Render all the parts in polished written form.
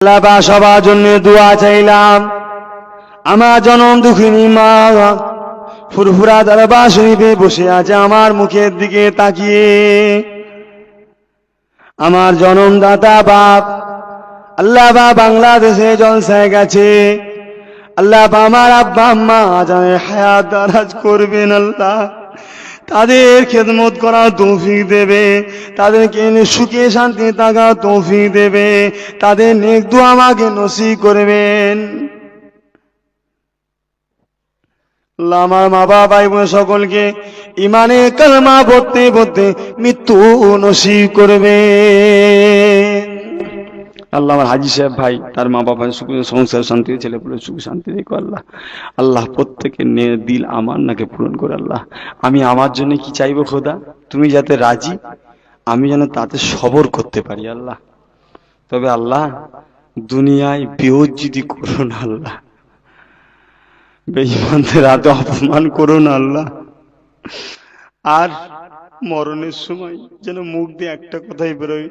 আল্লাহ সবার জন্য দোয়া চাইলাম। আমার জনম দুঃখিনী মা ফুরফুরা দরবার শরীফে বসে আছে আমার মুখের দিকে তাকিয়ে। আমার জনমদাতা বাপ আল্লাহ বা বাংলাদেশে জলসায় গেছে। আল্লাহ আমার আব্বা আম্মা জানে হায়াত দারাজ করবেন। আল্লাহ তাদের খেদমত করার তৌফিক দেবে, তাদেরকে সুখে শান্তি থাকার তৌফিক দেবে, তাদের নেক দুআ আমাকে নসিব করবেন। আল্লাহ আমার মা বাবা ভাই বোন সকলকে ইমানে কালমা পড়তে পড়তে মৃত্যু নসিব করবে। আল্লাহ আমার হাজি সাহেব ভাই তার মা বাবা সুখ সংসার শান্তি, ছেলে পুলে সুখ শান্তি রেখো। আল্লাহ আল্লাহ প্রত্যেকের দিল আমার নাকে পূরণ করে। আল্লাহ আমি আমার জন্য কি চাইবো খোদা, তুমি যাতে রাজি, আমি যেন তাতে সবর করতে পারি। আল্লাহ তবে আল্লাহ দুনিয়ায় বেইজ্জতি করো না, আল্লাহ বেঈমানদের হাতে অপমান করো না আল্লাহ। আর মরণের সময় যেন মুখ দিয়ে একটা কথাই বেরোয়,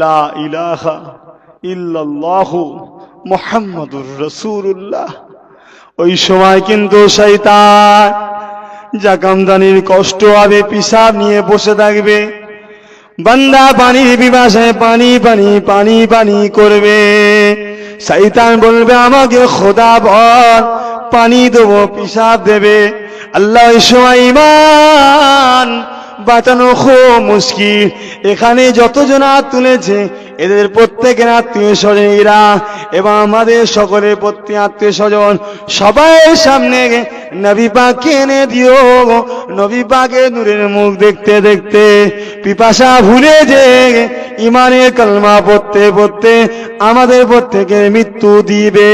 লা ইলাহা ইল্লাল্লাহু মুহাম্মাদুর রাসূলুল্লাহ। ওই সময় কিন্তু শয়তান জাকামদানির কষ্ট হবে, পিশাব নিয়ে বসে থাকবে, বান্দা পানির পিপাসায় পানি পানি পানি পানি করবে। শয়তান বলবে আমাকে খোদা বল, পানি দেবো, পিশাব দেবে। আল্লাহ ওই সময় ঈমান বাঁচানো খুব মুশকিল। এখানে যতজন হাত তুলেছে এদের প্রত্যেকের আত্মীয় স্বজনেরা এবং আমাদের সকলের প্রতি আত্মীয় স্বজন সবাই সামনে নবী পাককে এনে দিও। নবী পাকের নূরের মুখ দেখতে দেখতে পিপাসা ভুলে যে ইমানের কালমা পড়তে পড়তে আমাদের প্রত্যেকের মৃত্যু দিবে।